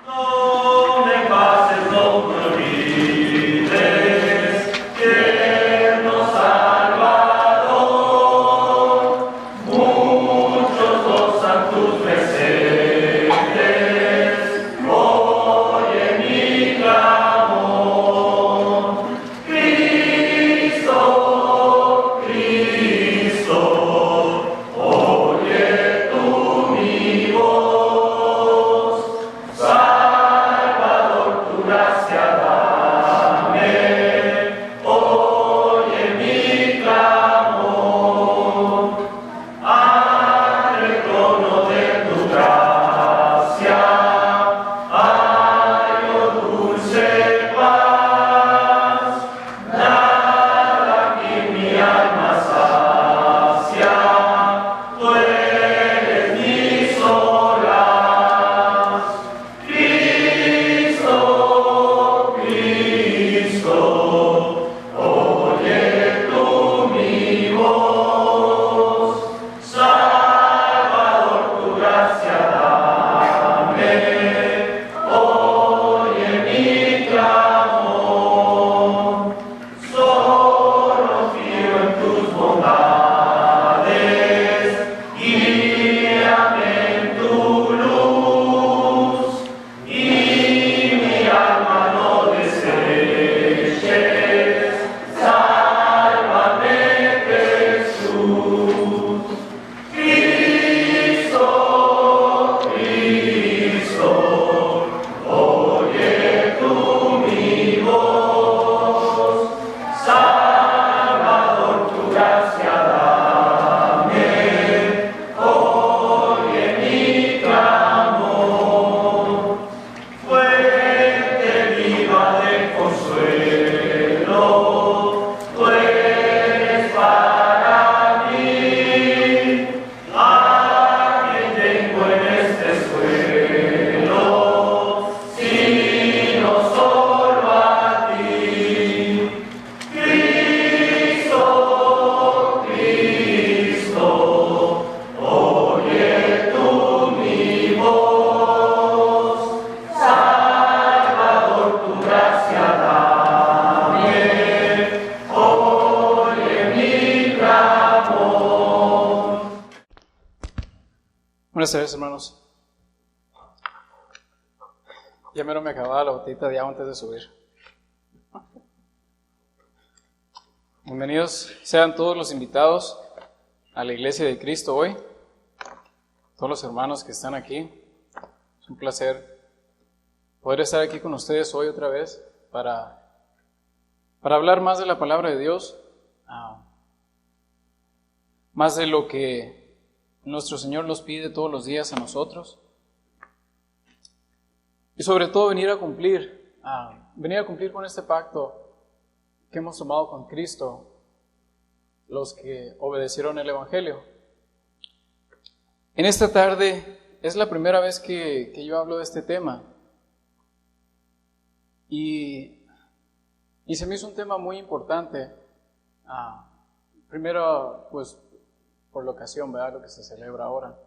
No me pases, no me olvides, tierno Salvador. Muchos gozan tus mercedes, oye mi clamor. Cristo, Cristo, oye tú mi voz. Salvador, tu gracia dame, oye mi clamor. Ante el trono de tu gracia, hallo dulce paz. Nada que mi alma sacia, tú eres mi solaz. Cristo, Cristo, oye tú mi voz. Salvador, tu gracia dame, oye mi clamor. Solo fío en tus bondades, guíame en tu luz, y mi alma no deseches. Sálvame, Jesús. Cristo, Cristo, oye tú mi voz. Salvador, tu gracia dame, oye mi clamor. Fuente viva de consuelo, tú eres para mí. ¿A quién tengo en este suelo, sino solo a ti? Cristo, Cristo, oye tú mi voz. Salvador, tu gracia dame, oye mi clamor. Buenas tardes, hermanos. Ya mero me acababa la botellita de agua antes de subir. Bienvenidos sean todos los invitados a la Iglesia de Cristo hoy. Todos los hermanos que están aquí. Es un placer poder estar aquí con ustedes hoy otra vez para hablar más de la palabra de Dios, más de lo que nuestro Señor nos pide todos los días a nosotros. Y sobre todo venir a cumplir con este pacto que hemos tomado con Cristo, los que obedecieron el Evangelio. En esta tarde es la primera vez que yo hablo de este tema. Y se me hizo un tema muy importante. Primero, pues, por la ocasión, ¿verdad? Lo que se celebra ahora.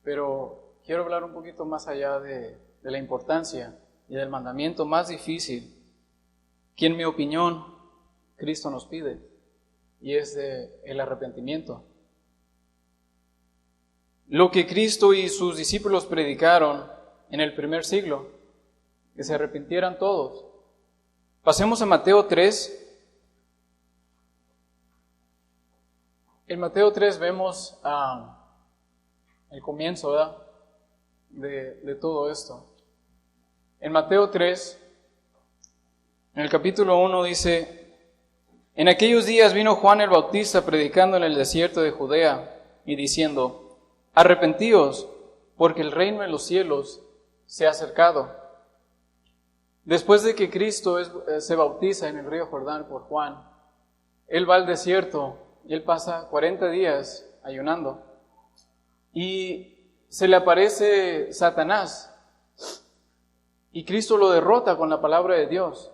Pero quiero hablar un poquito más allá de la importancia y del mandamiento más difícil que, en mi opinión, Cristo nos pide, y es el arrepentimiento. Lo que Cristo y sus discípulos predicaron en el primer siglo, que se arrepintieran todos. Pasemos a Mateo 3. En Mateo 3 vemos el comienzo, ¿verdad?, de todo esto. En Mateo 3, en el capítulo 1 dice: En aquellos días vino Juan el Bautista predicando en el desierto de Judea y diciendo: Arrepentíos, porque el reino de los cielos se ha acercado. Después de que Cristo se bautiza en el río Jordán por Juan, Él va al desierto y Él pasa 40 días ayunando. Y se le aparece Satanás y Cristo lo derrota con la palabra de Dios.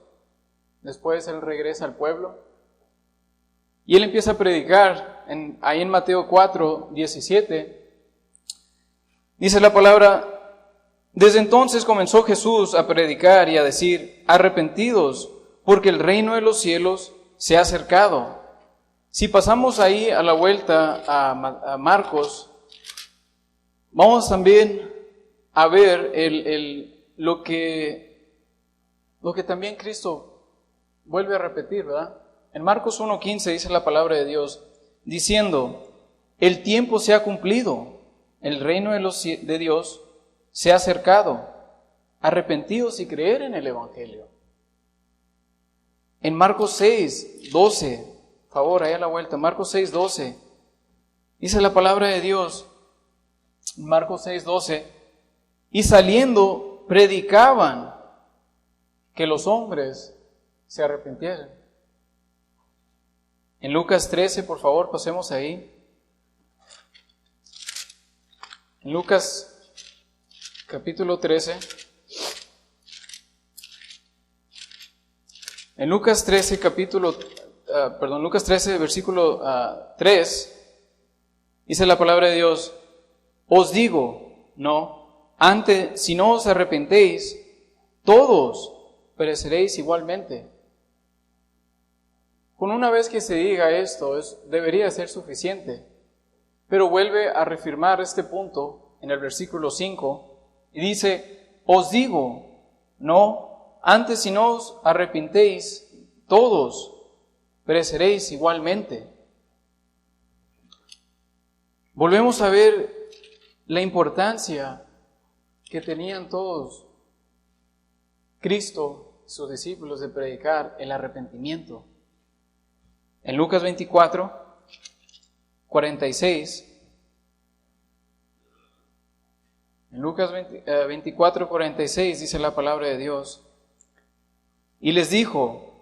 Después Él regresa al pueblo y Él empieza a predicar. Ahí en Mateo 4, 17, dice la palabra: Desde entonces comenzó Jesús a predicar y a decir: arrepentidos, porque el reino de los cielos se ha acercado. Si pasamos ahí a la vuelta a Marcos, vamos también a ver lo que también Cristo vuelve a repetir, ¿verdad? En Marcos 1:15 dice la palabra de Dios, diciendo: el tiempo se ha cumplido, el reino de Dios se ha acercado, arrepentidos y creer en el Evangelio. En Marcos 6:12, por favor, ahí a la vuelta, Marcos 6:12, dice la palabra de Dios, Marcos 6:12, y saliendo predicaban que los hombres se arrepintieran. En Lucas 13, por favor, pasemos ahí. En Lucas capítulo 13. En Lucas 13, Lucas 13, versículo 3, dice la palabra de Dios: os digo, no, antes, si no os arrepentéis, todos pereceréis igualmente. Con una vez que se diga esto, debería ser suficiente. Pero vuelve a reafirmar este punto en el versículo 5 y dice: os digo, no, antes si no os arrepentéis, todos pereceréis igualmente. Volvemos a ver la importancia que tenían todos Cristo y sus discípulos de predicar el arrepentimiento. En Lucas 24, 46, en Lucas 24, 46 dice la palabra de Dios: y les dijo: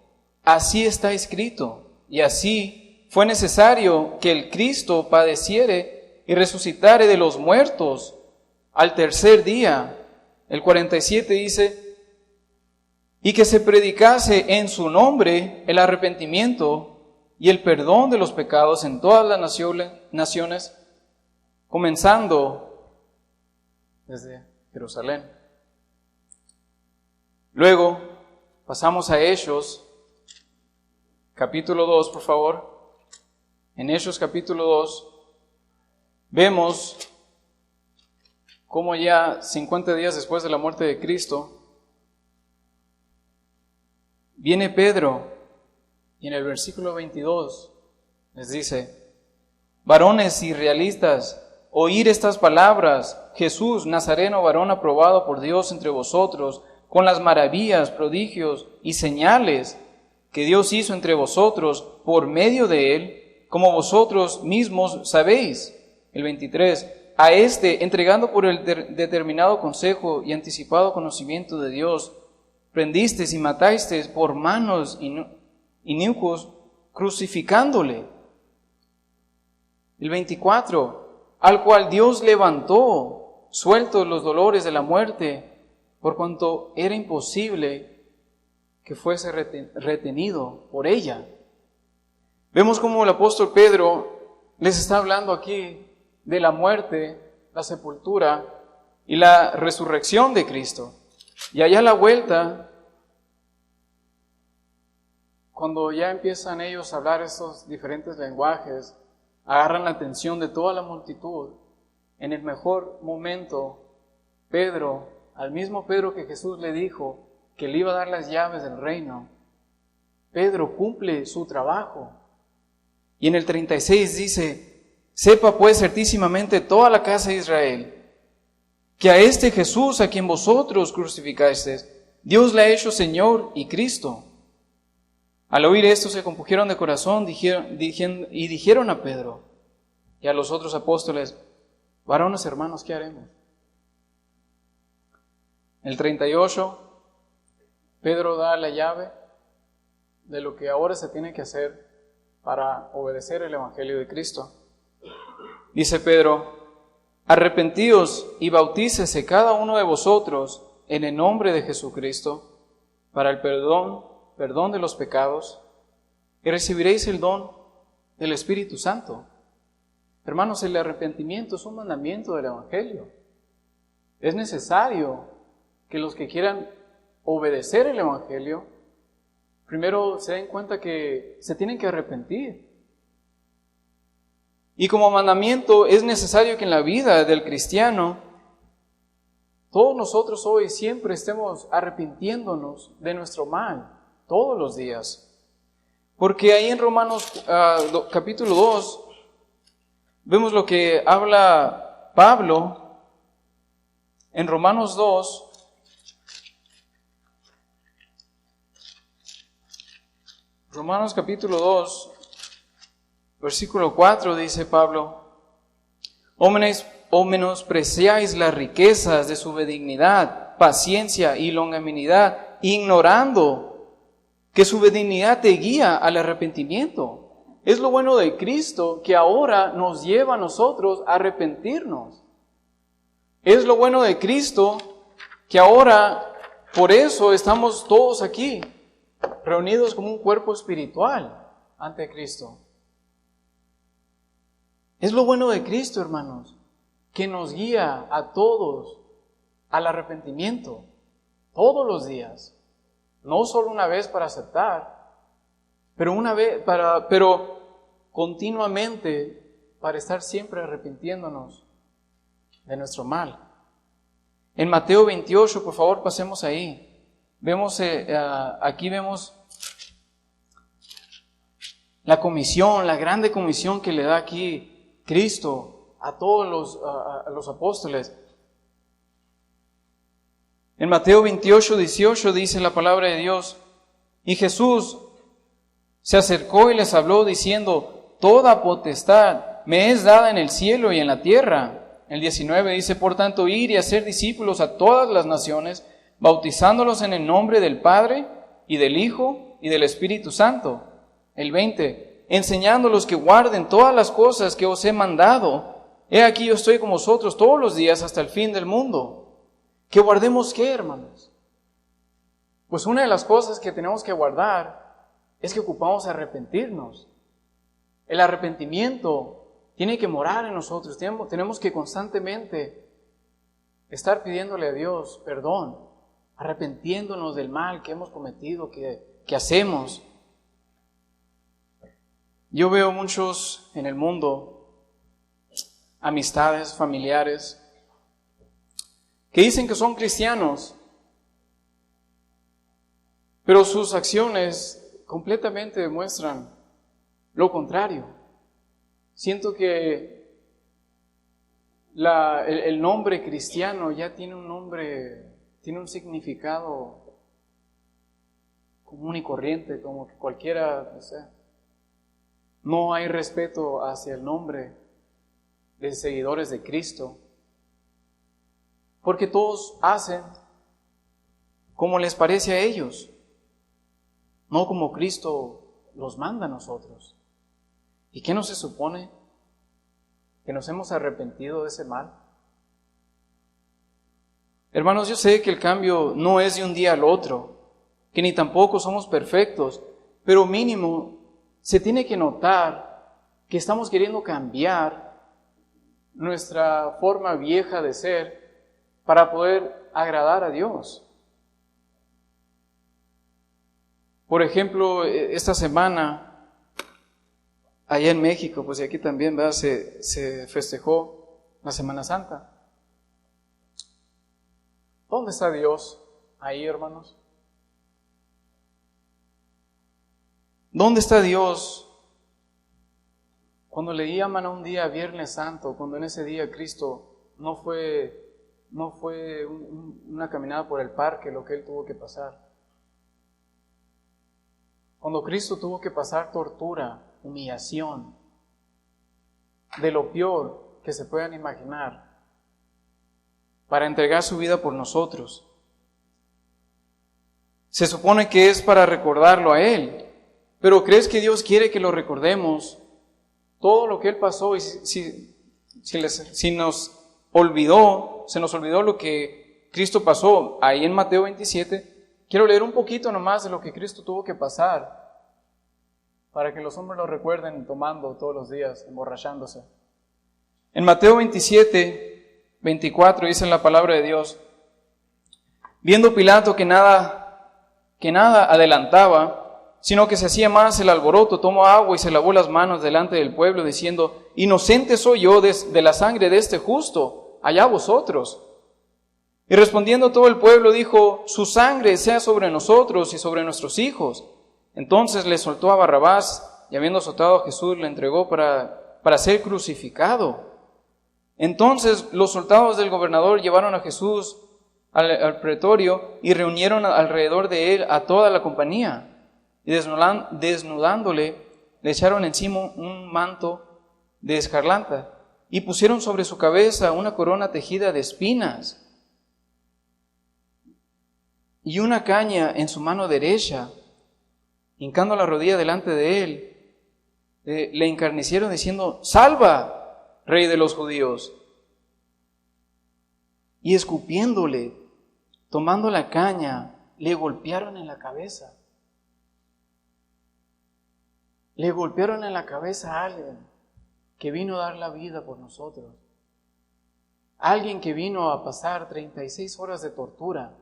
así está escrito, y así fue necesario que el Cristo padeciere y resucitare de los muertos al tercer día. El 47 dice: y que se predicase en su nombre el arrepentimiento y el perdón de los pecados en todas las naciones, comenzando desde Jerusalén. Luego pasamos a Hechos, capítulo 2, por favor. En Hechos capítulo 2 vemos cómo ya 50 días después de la muerte de Cristo, viene Pedro y en el versículo 22 les dice: varones israelitas, oír estas palabras: Jesús, Nazareno, varón aprobado por Dios entre vosotros, con las maravillas, prodigios y señales que Dios hizo entre vosotros por medio de él, como vosotros mismos sabéis. El 23, a este, entregando por el determinado consejo y anticipado conocimiento de Dios, prendisteis y matasteis por manos inicuos, crucificándole. El 24, al cual Dios levantó, sueltos los dolores de la muerte, por cuanto era imposible que fuese retenido por ella. Vemos cómo el apóstol Pedro les está hablando aquí de la muerte, la sepultura y la resurrección de Cristo. Y allá a la vuelta, cuando ya empiezan ellos a hablar estos diferentes lenguajes, agarran la atención de toda la multitud. En el mejor momento, Pedro, al mismo Pedro que Jesús le dijo que le iba a dar las llaves del reino, Pedro cumple su trabajo. Y en el 36 dice: sepa pues certísimamente toda la casa de Israel, que a este Jesús a quien vosotros crucificasteis, Dios le ha hecho Señor y Cristo. Al oír esto se compungieron de corazón y dijeron a Pedro y a los otros apóstoles: varones hermanos, ¿qué haremos? El 38, Pedro da la llave de lo que ahora se tiene que hacer para obedecer el Evangelio de Cristo. Dice Pedro: arrepentíos y bautícese cada uno de vosotros en el nombre de Jesucristo para el perdón de los pecados, y recibiréis el don del Espíritu Santo. Hermanos, el arrepentimiento es un mandamiento del Evangelio. es necesario que los que quieran obedecer el Evangelio, primero se den cuenta que se tienen que arrepentir. Y como mandamiento es necesario que en la vida del cristiano, todos nosotros hoy siempre estemos arrepintiéndonos de nuestro mal, todos los días. Porque ahí en Romanos capítulo 2, vemos lo que habla Pablo en Romanos 2. Romanos capítulo 2, versículo 4 dice Pablo: O menospreciáis las riquezas de su benignidad, paciencia y longanimidad, ignorando que su benignidad te guía al arrepentimiento. Es lo bueno de Cristo que ahora nos lleva a nosotros a arrepentirnos. Es lo bueno de Cristo que ahora, por eso estamos todos aquí, reunidos como un cuerpo espiritual ante Cristo. Es lo bueno de Cristo, hermanos, que nos guía a todos al arrepentimiento, todos los días. No solo una vez para aceptar, pero continuamente para estar siempre arrepintiéndonos de nuestro mal. En Mateo 28, por favor, pasemos ahí. Aquí vemos la comisión, la grande comisión que le da aquí Cristo a todos los apóstoles. En Mateo 28, 18 dice la palabra de Dios: Y Jesús se acercó y les habló diciendo: Toda potestad me es dada en el cielo y en la tierra. El 19 dice: Por tanto, ir y hacer discípulos a todas las naciones, bautizándolos en el nombre del Padre y del Hijo y del Espíritu Santo. El 20, enseñándolos que guarden todas las cosas que os he mandado. He aquí yo estoy con vosotros todos los días hasta el fin del mundo. ¿Que guardemos qué, hermanos? Pues una de las cosas que tenemos que guardar es que ocupamos arrepentirnos. El arrepentimiento tiene que morar en nosotros. Tenemos que constantemente estar pidiéndole a Dios perdón, arrepintiéndonos del mal que hemos cometido, que hacemos. Yo veo muchos en el mundo, amistades, familiares, que dicen que son cristianos, pero sus acciones completamente demuestran lo contrario. Siento que el nombre cristiano ya tiene un significado común y corriente, como que cualquiera, no sé. No hay respeto hacia el nombre de seguidores de Cristo, porque todos hacen como les parece a ellos, no como Cristo los manda a nosotros. ¿Y qué no se supone? ¿Que nos hemos arrepentido de ese mal? Hermanos, yo sé que el cambio no es de un día al otro, que ni tampoco somos perfectos, pero mínimo se tiene que notar que estamos queriendo cambiar nuestra forma vieja de ser para poder agradar a Dios. Por ejemplo, esta semana, allá en México, pues y aquí también, ¿verdad? Se festejó la Semana Santa. ¿Dónde está Dios ahí, hermanos? ¿Dónde está Dios cuando le llaman a un día Viernes Santo, cuando en ese día Cristo no fue una caminada por el parque lo que Él tuvo que pasar? Cuando Cristo tuvo que pasar tortura, humillación, de lo peor que se puedan imaginar, para entregar su vida por nosotros. Se supone que es para recordarlo a Él, pero ¿crees que Dios quiere que lo recordemos? Todo lo que Él pasó, y si se nos olvidó lo que Cristo pasó ahí en Mateo 27, quiero leer un poquito nomás de lo que Cristo tuvo que pasar para que los hombres lo recuerden tomando todos los días, emborrachándose. En Mateo 27, 24 dice la palabra de Dios: viendo Pilato que nada adelantaba, sino que se hacía más el alboroto, tomó agua y se lavó las manos delante del pueblo, diciendo: inocente soy yo de la sangre de este justo, allá vosotros. Y respondiendo todo el pueblo dijo: su sangre sea sobre nosotros y sobre nuestros hijos. Entonces le soltó a Barrabás, y habiendo soltado a Jesús, le entregó para ser crucificado. Entonces los soldados del gobernador llevaron a Jesús al pretorio y reunieron alrededor de él a toda la compañía. Y desnudándole, le echaron encima un manto de escarlata y pusieron sobre su cabeza una corona tejida de espinas y una caña en su mano derecha. Hincando la rodilla delante de él, le encarnecieron diciendo: salva, Rey de los judíos. Y escupiéndole, tomando la caña, le golpearon en la cabeza. Le golpearon en la cabeza a alguien que vino a dar la vida por nosotros. Alguien que vino a pasar 36 horas de tortura,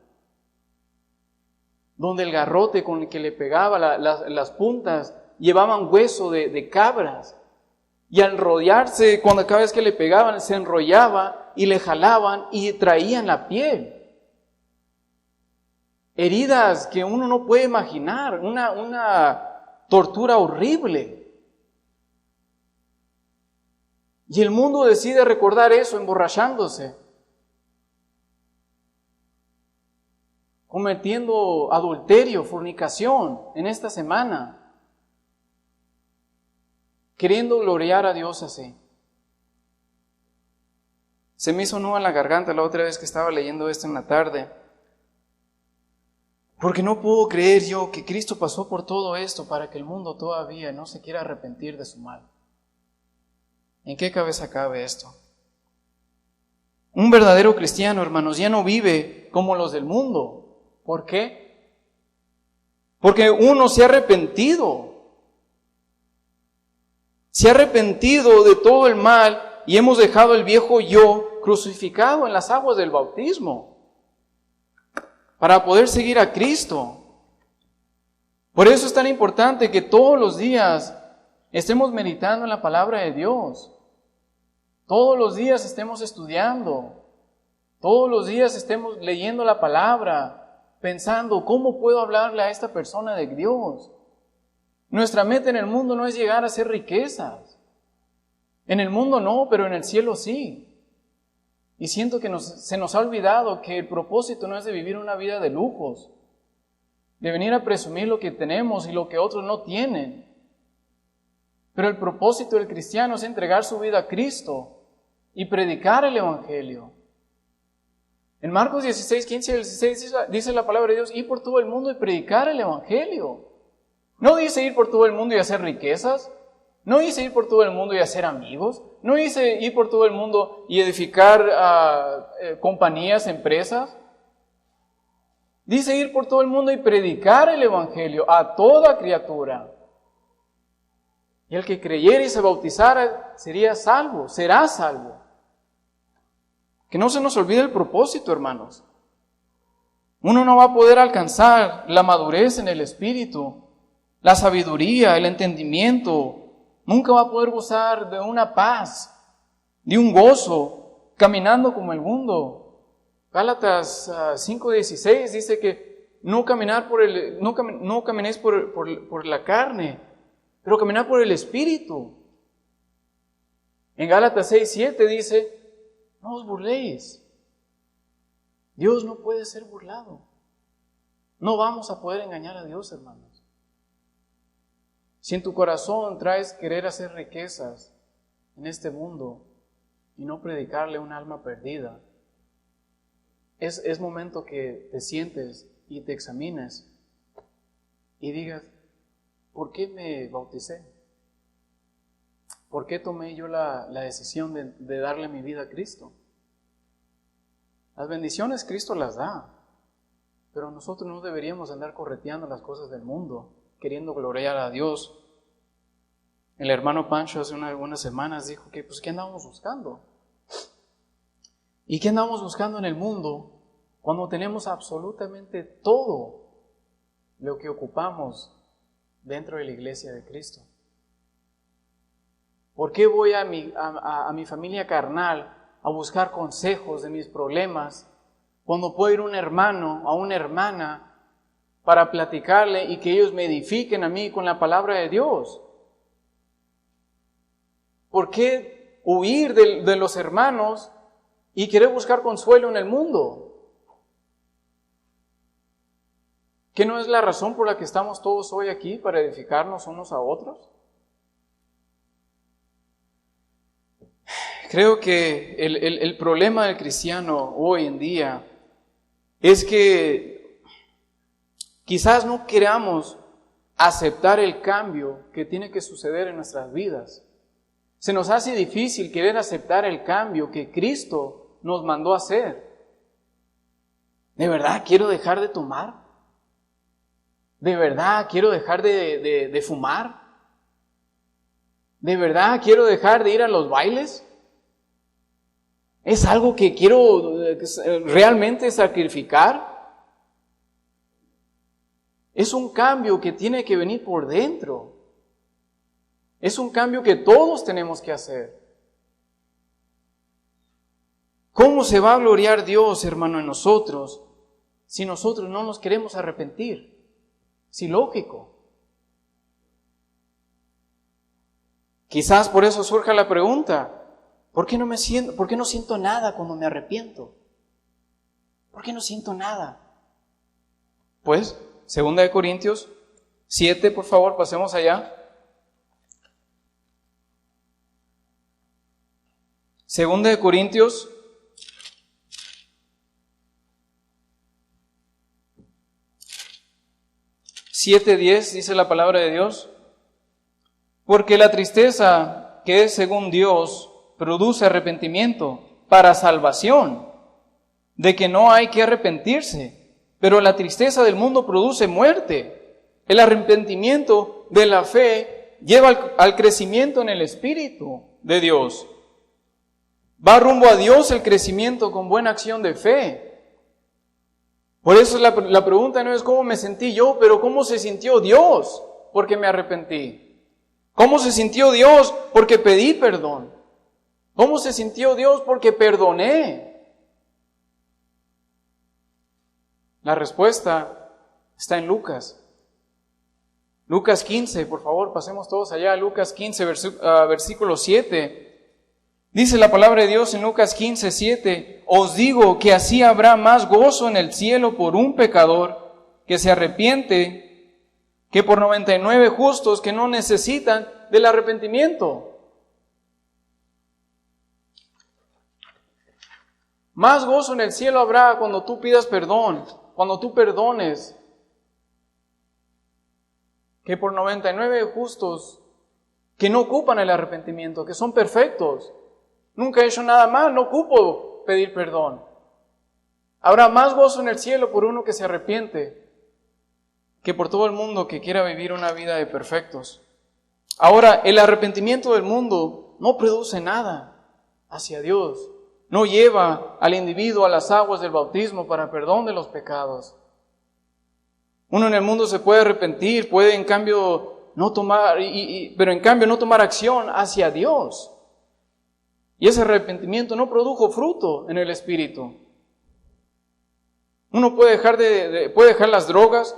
donde el garrote con el que le pegaba las puntas llevaban hueso de cabras, y al enrollarse, cuando cada vez que le pegaban, se enrollaba y le jalaban y traían la piel. Heridas que uno no puede imaginar, una tortura horrible. Y el mundo decide recordar eso emborrachándose, cometiendo adulterio, fornicación en esta semana, queriendo gloriar a Dios así. Se me hizo nudo en la garganta la otra vez que estaba leyendo esto en la tarde, porque no puedo creer yo que Cristo pasó por todo esto para que el mundo todavía no se quiera arrepentir de su mal. ¿En qué cabeza cabe esto? Un verdadero cristiano, hermanos, ya no vive como los del mundo. ¿Por qué? Porque uno se ha arrepentido. Se ha arrepentido de todo el mal y hemos dejado el viejo yo crucificado en las aguas del bautismo para poder seguir a Cristo. Por eso es tan importante que todos los días estemos meditando en la palabra de Dios. Todos los días estemos estudiando. Todos los días estemos leyendo la palabra, pensando: ¿cómo puedo hablarle a esta persona de Dios? Nuestra meta en el mundo no es llegar a hacer riquezas. En el mundo no, pero en el cielo sí. Y siento que se nos ha olvidado que el propósito no es de vivir una vida de lujos, de venir a presumir lo que tenemos y lo que otros no tienen. Pero el propósito del cristiano es entregar su vida a Cristo y predicar el Evangelio. En Marcos 16, 15 y 16 dice la palabra de Dios: ir por todo el mundo y predicar el Evangelio. No dice ir por todo el mundo y hacer riquezas. No dice ir por todo el mundo y hacer amigos. No dice ir por todo el mundo y edificar compañías, empresas. Dice ir por todo el mundo y predicar el Evangelio a toda criatura. Y el que creyere y se bautizara sería salvo, será salvo. Que no se nos olvide el propósito, hermanos. Uno no va a poder alcanzar la madurez en el espíritu, la sabiduría, el entendimiento. Nunca va a poder gozar de una paz, de un gozo, caminando como el mundo. Gálatas 5:16 dice que no caminéis por la carne, pero caminar por el Espíritu. En Gálatas 6:7 dice: no os burléis. Dios no puede ser burlado. No vamos a poder engañar a Dios, hermanos. Si en tu corazón traes querer hacer riquezas en este mundo y no predicarle a un alma perdida, es momento que te sientes y te examines y digas: ¿por qué me bauticé? ¿Por qué tomé yo la decisión de darle mi vida a Cristo? Las bendiciones Cristo las da, pero nosotros no deberíamos andar correteando las cosas del mundo, queriendo gloriar a Dios. El hermano Pancho hace algunas semanas dijo que, ¿qué andábamos buscando? ¿Y qué andamos buscando en el mundo cuando tenemos absolutamente todo lo que ocupamos dentro de la iglesia de Cristo? ¿Por qué voy a mi familia carnal a buscar consejos de mis problemas cuando puedo ir a un hermano, a una hermana, para platicarle y que ellos me edifiquen a mí con la palabra de Dios? ¿Por qué huir de los hermanos y querer buscar consuelo en el mundo? ¿Qué no es la razón por la que estamos todos hoy aquí, para edificarnos unos a otros? Creo que el problema del cristiano hoy en día es que quizás no queramos aceptar el cambio que tiene que suceder en nuestras vidas. Se nos hace difícil querer aceptar el cambio que Cristo nos mandó a hacer. ¿De verdad quiero dejar de tomar? ¿De verdad quiero dejar de fumar? ¿De verdad quiero dejar de ir a los bailes? ¿Es algo que quiero realmente sacrificar? Es un cambio que tiene que venir por dentro. Es un cambio que todos tenemos que hacer. ¿Cómo se va a gloriar Dios, hermano, en nosotros si nosotros no nos queremos arrepentir? Es ilógico. Quizás por eso surja la pregunta: ¿por qué no siento nada cuando me arrepiento? ¿Por qué no siento nada? Pues, 2 Corintios 7, por favor, pasemos allá. 2 Corintios 7:10 dice la palabra de Dios: porque la tristeza que es según Dios produce arrepentimiento para salvación, de que no hay que arrepentirse, pero la tristeza del mundo produce muerte. El arrepentimiento de la fe lleva al crecimiento en el Espíritu de Dios. Va rumbo a Dios el crecimiento con buena acción de fe. Por eso la pregunta no es cómo me sentí yo, pero cómo se sintió Dios porque me arrepentí. ¿Cómo se sintió Dios porque pedí perdón? ¿Cómo se sintió Dios porque perdoné? La respuesta está en Lucas. Lucas 15, por favor, pasemos todos allá. Lucas 15, versículo 7. Dice la palabra de Dios en Lucas 15, 7. Os digo que así habrá más gozo en el cielo por un pecador que se arrepiente que por 99 justos que no necesitan del arrepentimiento. Más gozo en el cielo habrá cuando tú pidas perdón, cuando tú perdones, que por 99 justos que no ocupan el arrepentimiento, que son perfectos. Nunca he hecho nada mal, no ocupo pedir perdón. Habrá más gozo en el cielo por uno que se arrepiente que por todo el mundo que quiera vivir una vida de perfectos. Ahora, el arrepentimiento del mundo no produce nada hacia Dios. No lleva al individuo a las aguas del bautismo para perdón de los pecados. Uno en el mundo se puede arrepentir, puede en cambio no tomar, pero en cambio no tomar acción hacia Dios. Y ese arrepentimiento no produjo fruto en el Espíritu. Uno puede dejar las drogas,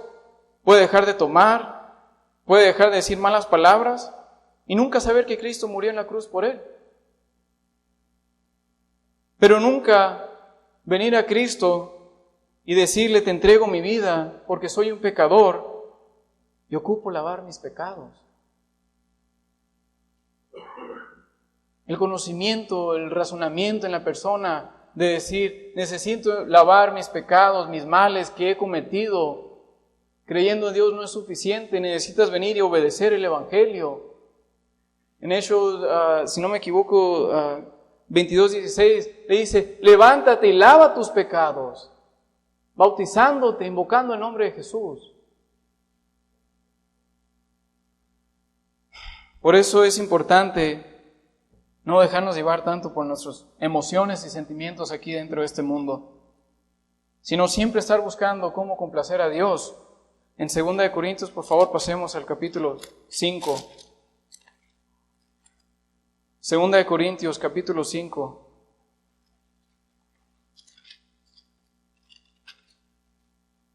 puede dejar de tomar, puede dejar de decir malas palabras y nunca saber que Cristo murió en la cruz por él. Pero nunca venir a Cristo y decirle: te entrego mi vida porque soy un pecador y ocupo lavar mis pecados. El conocimiento, el razonamiento en la persona de decir: necesito lavar mis pecados, mis males que he cometido. Creyendo en Dios no es suficiente, necesitas venir y obedecer el Evangelio. En Hechos, si no me equivoco, 22:16, le dice: levántate y lava tus pecados, bautizándote, invocando el nombre de Jesús. Por eso es importante No dejarnos llevar tanto por nuestras emociones y sentimientos aquí dentro de este mundo, sino siempre estar buscando cómo complacer a Dios. En 2 Corintios, por favor, pasemos al capítulo 5. 2 Corintios, capítulo 5.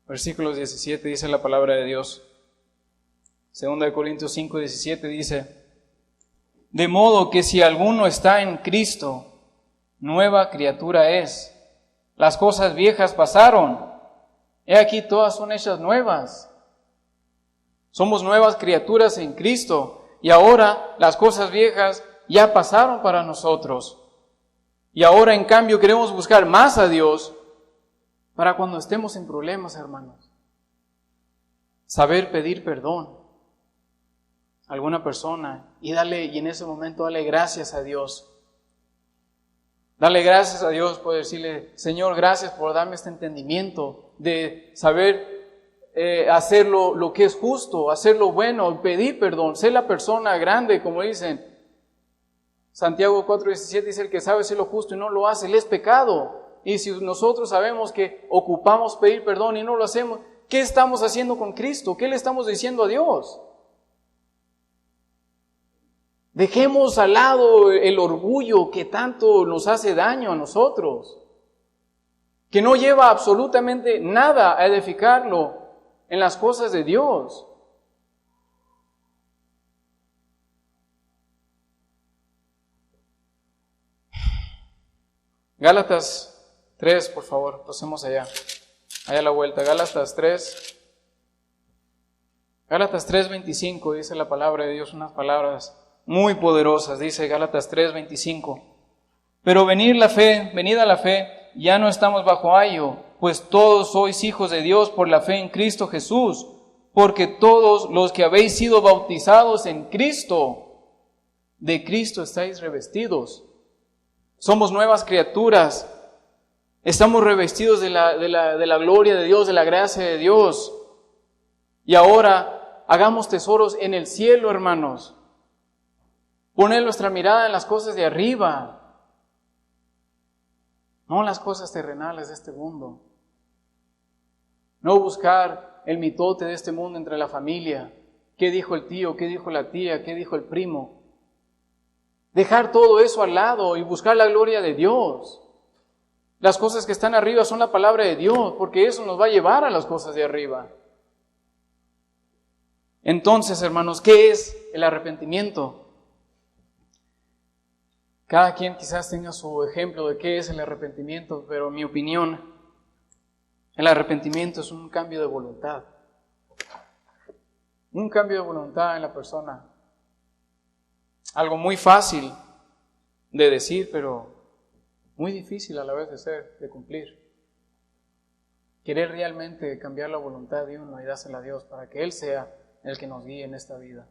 Versículos 17 dice la palabra de Dios. 2 Corintios 5, 17 dice: de modo que si alguno está en Cristo, nueva criatura es. Las cosas viejas pasaron, he aquí todas son hechas nuevas. Somos nuevas criaturas en Cristo y ahora las cosas viejas ya pasaron para nosotros. Y ahora en cambio queremos buscar más a Dios para cuando estemos en problemas, hermanos. Saber pedir perdón a alguna persona y en ese momento darle gracias a Dios. Darle gracias a Dios por decirle: Señor, gracias por darme este entendimiento de saber hacer lo que es justo, hacer lo bueno, pedir perdón, ser la persona grande, como dicen. Santiago 4:17 dice: el que sabe hacer lo justo y no lo hace, le es pecado. Y si nosotros sabemos que ocupamos pedir perdón y no lo hacemos, ¿qué estamos haciendo con Cristo? ¿Qué le estamos diciendo a Dios? Dejemos al lado el orgullo que tanto nos hace daño a nosotros, que no lleva absolutamente nada a edificarlo en las cosas de Dios. Gálatas 3, por favor, pasemos allá a la vuelta. Gálatas 3:25 dice la palabra de Dios, unas palabras muy poderosas. Dice Gálatas 3:25: pero venida la fe, ya no estamos bajo ayo, pues todos sois hijos de Dios por la fe en Cristo Jesús, porque todos los que habéis sido bautizados en Cristo, de Cristo estáis revestidos. Somos nuevas criaturas, estamos revestidos de la gloria de Dios, de la gracia de Dios. Y ahora hagamos tesoros en el cielo, hermanos. Poner nuestra mirada en las cosas de arriba, no en las cosas terrenales de este mundo. No buscar el mitote de este mundo entre la familia. ¿Qué dijo el tío? ¿Qué dijo la tía? ¿Qué dijo el primo? Dejar todo eso al lado y buscar la gloria de Dios. Las cosas que están arriba son la palabra de Dios, porque eso nos va a llevar a las cosas de arriba. Entonces, hermanos, ¿qué es el arrepentimiento? Cada quien quizás tenga su ejemplo de qué es el arrepentimiento, pero en mi opinión, el arrepentimiento es un cambio de voluntad. Un cambio de voluntad en la persona. Algo muy fácil de decir, pero muy difícil a la vez de cumplir. Querer realmente cambiar la voluntad de uno y dársela a Dios para que Él sea el que nos guíe en esta vida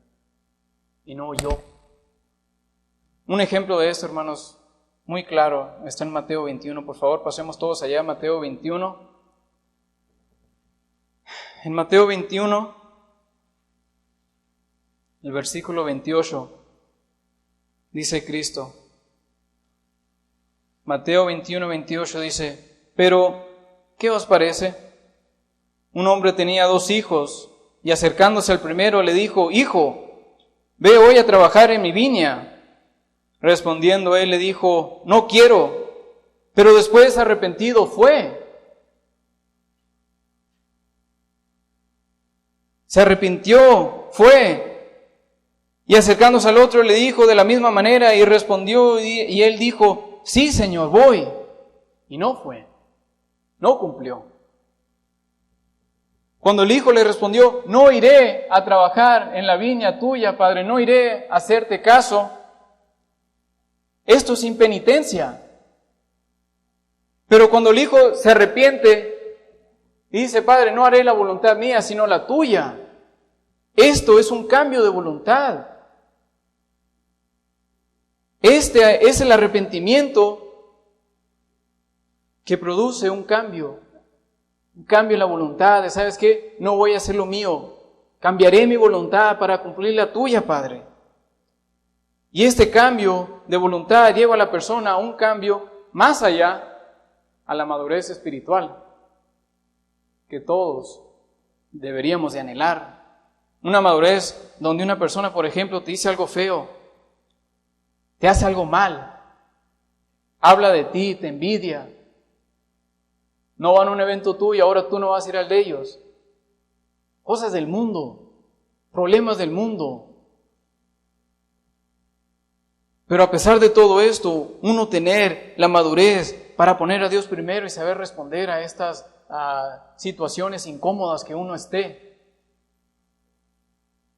y no yo. Un ejemplo de esto, hermanos, muy claro, está en Mateo 21. Por favor, pasemos todos allá a Mateo 21. En Mateo 21, el versículo 28, dice Cristo. Mateo 21, 28 dice: pero, ¿qué os parece? Un hombre tenía 2 hijos, y acercándose al primero le dijo: hijo, ve hoy a trabajar en mi viña. Respondiendo él le dijo: no quiero. Pero después, arrepentido, fue. Se arrepintió, fue. Y acercándose al otro le dijo de la misma manera, y respondió, y él dijo: sí, Señor, voy. Y no fue, no cumplió. Cuando el hijo le respondió: no iré a trabajar en la viña tuya, padre, no iré a hacerte caso. Esto es impenitencia. Pero cuando el hijo se arrepiente y dice: padre, no haré la voluntad mía, sino la tuya. Esto es un cambio de voluntad. Este es el arrepentimiento que produce un cambio en la voluntad. De, ¿sabes qué? No voy a hacer lo mío. Cambiaré mi voluntad para cumplir la tuya, Padre. Y este cambio de voluntad lleva a la persona a un cambio más allá, a la madurez espiritual, que todos deberíamos de anhelar. Una madurez donde una persona, por ejemplo, te dice algo feo, te hace algo mal, habla de ti, te envidia, no van a un evento tuyo y ahora tú no vas a ir al de ellos. Cosas del mundo, problemas del mundo. Pero a pesar de todo esto, uno tener la madurez para poner a Dios primero y saber responder a estas situaciones incómodas que uno esté.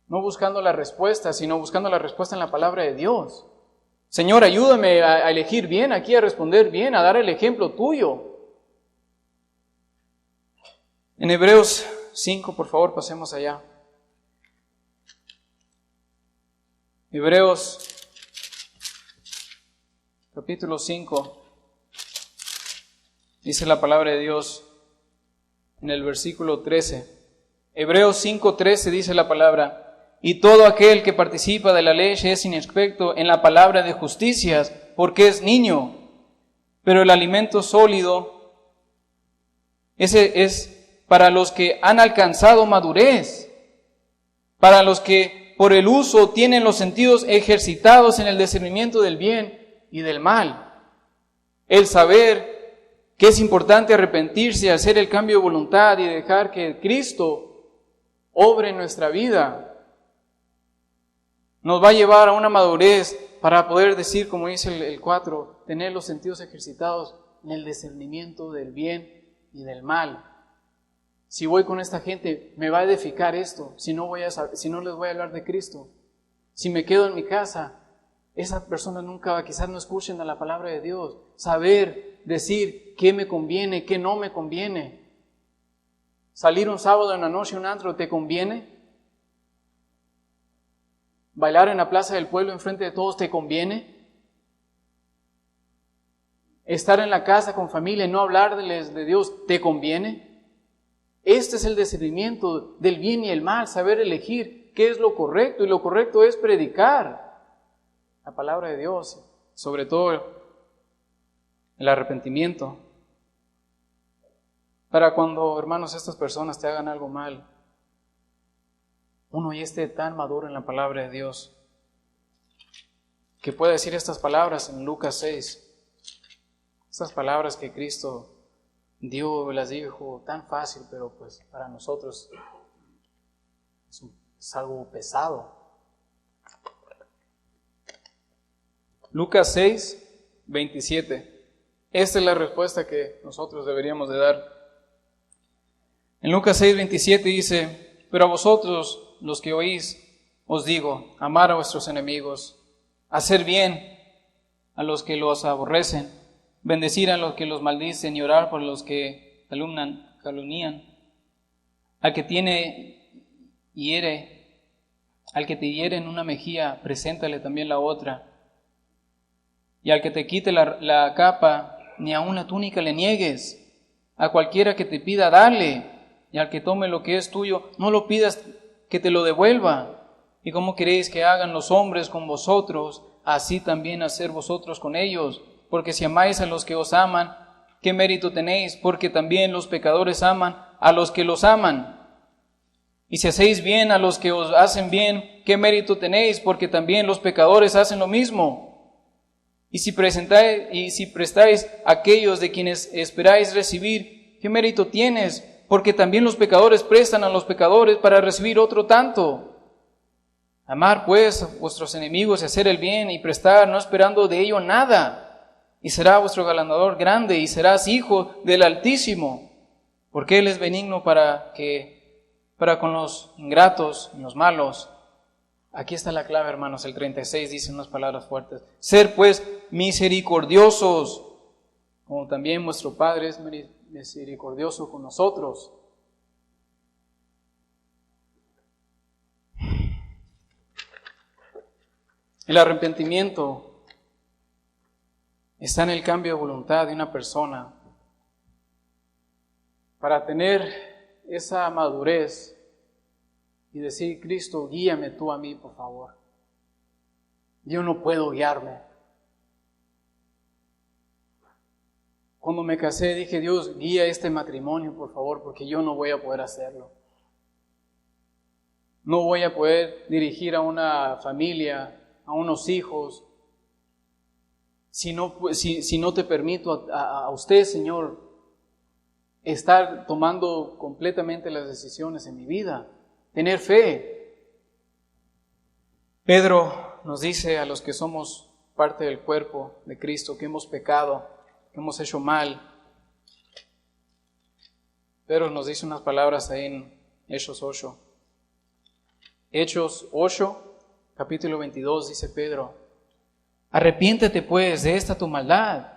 No buscando la respuesta, sino buscando la respuesta en la palabra de Dios. Señor, ayúdame a elegir bien aquí, a responder bien, a dar el ejemplo tuyo. En Hebreos 5, por favor, pasemos allá. Hebreos capítulo 5, dice la palabra de Dios en el versículo 13. Hebreos 5:13 dice la palabra: y todo aquel que participa de la ley es inexperto en la palabra de justicias, porque es niño, pero el alimento sólido, ese es para los que han alcanzado madurez, para los que por el uso tienen los sentidos ejercitados en el discernimiento del bien y del mal. El saber que es importante arrepentirse, hacer el cambio de voluntad y dejar que Cristo obre en nuestra vida, nos va a llevar a una madurez para poder decir, como dice el 4, tener los sentidos ejercitados en el discernimiento del bien y del mal. Si voy con esta gente, me va a edificar esto, si no les voy a hablar de Cristo. Si me quedo en mi casa, esa persona nunca, quizás no escuchen a la palabra de Dios. Saber, decir qué me conviene, qué no me conviene. Salir un sábado en la noche a un antro, ¿te conviene? Bailar en la plaza del pueblo enfrente de todos, ¿te conviene? Estar en la casa con familia y no hablarles de Dios, ¿te conviene? Este es el discernimiento del bien y el mal, saber elegir qué es lo correcto, y lo correcto es predicar la palabra de Dios, sobre todo el arrepentimiento. Para cuando, hermanos, estas personas te hagan algo mal, uno ya esté tan maduro en la palabra de Dios, que pueda decir estas palabras en Lucas 6, estas palabras que Cristo dio, las dijo tan fácil, pero pues para nosotros es algo pesado. Lucas 6, 27. Esta es la respuesta que nosotros deberíamos de dar. En Lucas 6, 27 dice: pero a vosotros, los que oís, os digo, amar a vuestros enemigos, hacer bien a los que los aborrecen, bendecir a los que los maldicen y orar por los que calumnian. Al que te hiere en una mejilla, preséntale también la otra. Y al que te quite la capa, ni aun la túnica le niegues. A cualquiera que te pida, dale. Y al que tome lo que es tuyo, no lo pidas que te lo devuelva. ¿Y cómo queréis que hagan los hombres con vosotros? Así también hacer vosotros con ellos. Porque si amáis a los que os aman, ¿qué mérito tenéis? Porque también los pecadores aman a los que los aman. Y si hacéis bien a los que os hacen bien, ¿qué mérito tenéis? Porque también los pecadores hacen lo mismo. Y si prestáis a aquellos de quienes esperáis recibir, ¿qué mérito tienes? Porque también los pecadores prestan a los pecadores para recibir otro tanto. Amar pues a vuestros enemigos y hacer el bien y prestar, no esperando de ello nada. Y será vuestro galardonador grande y serás hijo del Altísimo. Porque Él es benigno para con los ingratos y los malos. Aquí está la clave, hermanos. El 36 dice unas palabras fuertes. Ser pues misericordiosos, como también vuestro Padre es misericordioso con nosotros. El arrepentimiento está en el cambio de voluntad de una persona. Para tener esa madurez y decir: Cristo, guíame tú a mí, por favor. Yo no puedo guiarme. Cuando me casé dije, Dios, guía este matrimonio, por favor, porque yo no voy a poder hacerlo. No voy a poder dirigir a una familia, a unos hijos, si no te permito a usted, Señor, estar tomando completamente las decisiones en mi vida, tener fe. Pedro nos dice a los que somos parte del cuerpo de Cristo que hemos pecado, que hemos hecho mal. Pedro nos dice unas palabras ahí en Hechos 8. Hechos 8, capítulo 22, dice Pedro: arrepiéntete pues de esta tu maldad,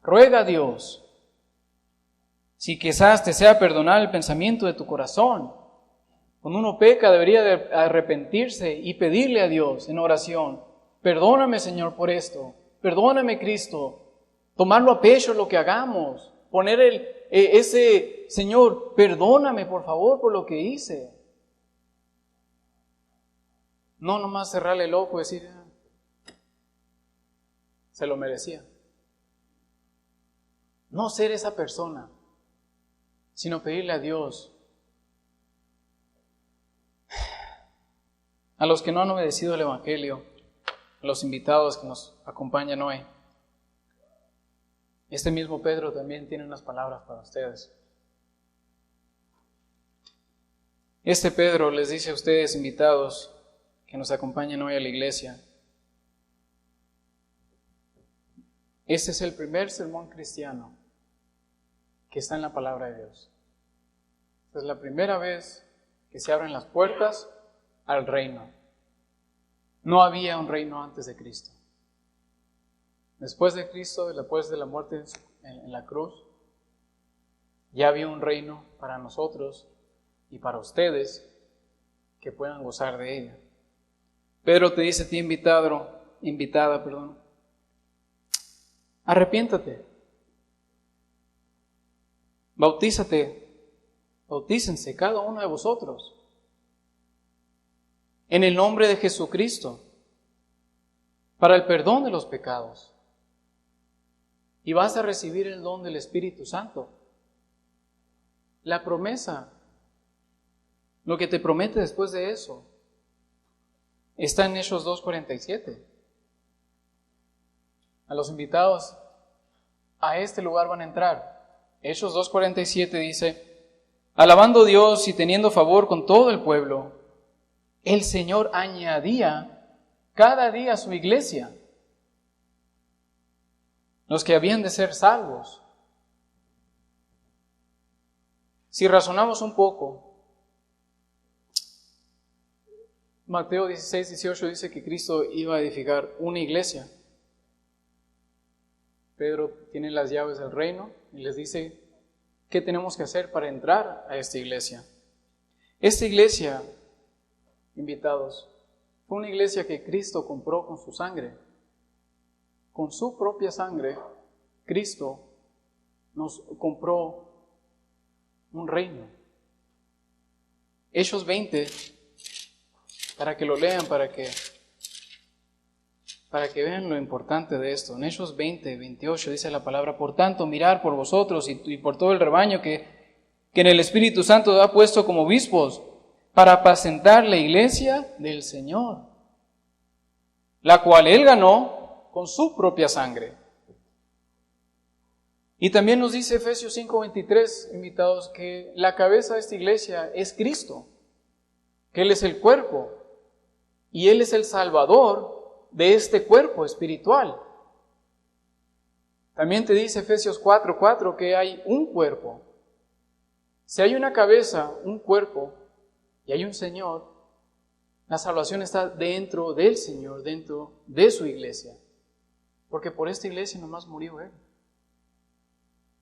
ruega a Dios, si quizás te sea perdonar el pensamiento de tu corazón. Cuando uno peca debería de arrepentirse y pedirle a Dios en oración: perdóname, Señor, por esto, perdóname, Cristo. Tomarlo a pecho lo que hagamos, poner ese Señor, perdóname por favor por lo que hice. No nomás cerrarle el ojo y decir, se lo merecía. No ser esa persona, sino pedirle a Dios. A los que no han obedecido el Evangelio, a los invitados que nos acompañan hoy, este mismo Pedro también tiene unas palabras para ustedes. Este Pedro les dice a ustedes, invitados, que nos acompañan hoy a la iglesia: este es el primer sermón cristiano que está en la palabra de Dios. Esta es la primera vez que se abren las puertas al reino. No había un reino antes de Cristo. Después de Cristo, después de la muerte en la cruz, ya había un reino para nosotros y para ustedes que puedan gozar de ella. Pedro te dice a ti, invitada, arrepiéntate, bautícense cada uno de vosotros en el nombre de Jesucristo para el perdón de los pecados, y vas a recibir el don del Espíritu Santo. La promesa, lo que te promete después de eso, está en Hechos 2:47. A los invitados a este lugar van a entrar. Hechos 2:47 dice: alabando a Dios y teniendo favor con todo el pueblo, el Señor añadía cada día a su iglesia los que habían de ser salvos. Si razonamos un poco, Mateo 16:18 dice que Cristo iba a edificar una iglesia. Pedro tiene las llaves del reino y les dice qué tenemos que hacer para entrar a esta iglesia. Esta iglesia, invitados, fue una iglesia que Cristo compró con su sangre. Con su propia sangre, Cristo nos compró un reino. Hechos 20, para que lo lean, para que vean lo importante de esto. En Hechos 20:28 dice la palabra: por tanto, mirar por vosotros y por todo el rebaño que en el Espíritu Santo ha puesto como obispos, para apacentar la iglesia del Señor, la cual Él ganó con su propia sangre. Y también nos dice Efesios 5:23, invitados, que la cabeza de esta iglesia es Cristo, que Él es el cuerpo y Él es el Salvador de este cuerpo espiritual. También te dice Efesios 4:4 que hay un cuerpo. Si hay una cabeza, un cuerpo y hay un Señor, la salvación está dentro del Señor, dentro de su iglesia. Porque por esta iglesia nomás murió Él.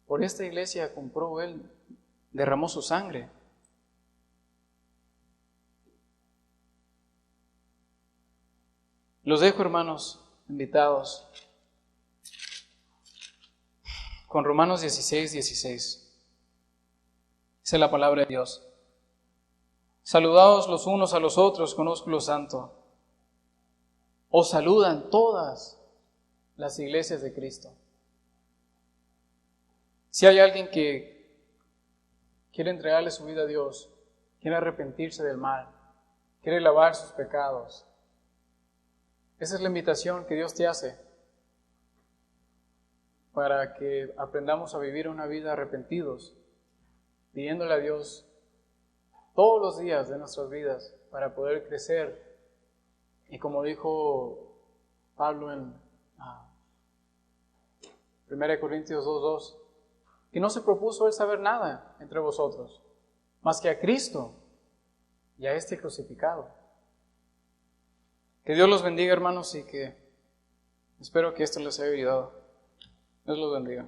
Por esta iglesia compró Él, derramó su sangre. Los dejo, hermanos, invitados, con Romanos 16:16. Dice la palabra de Dios: saludaos los unos a los otros con ósculo santo. Os saludan todas las iglesias de Cristo. Si hay alguien que quiere entregarle su vida a Dios, quiere arrepentirse del mal, quiere lavar sus pecados, esa es la invitación que Dios te hace para que aprendamos a vivir una vida arrepentidos, pidiéndole a Dios todos los días de nuestras vidas para poder crecer. Y como dijo Pablo en 1 Corintios 2:2, que no se propuso él saber nada entre vosotros, más que a Cristo y a este crucificado. Que Dios los bendiga, hermanos, y que espero que esto les haya ayudado. Dios los bendiga.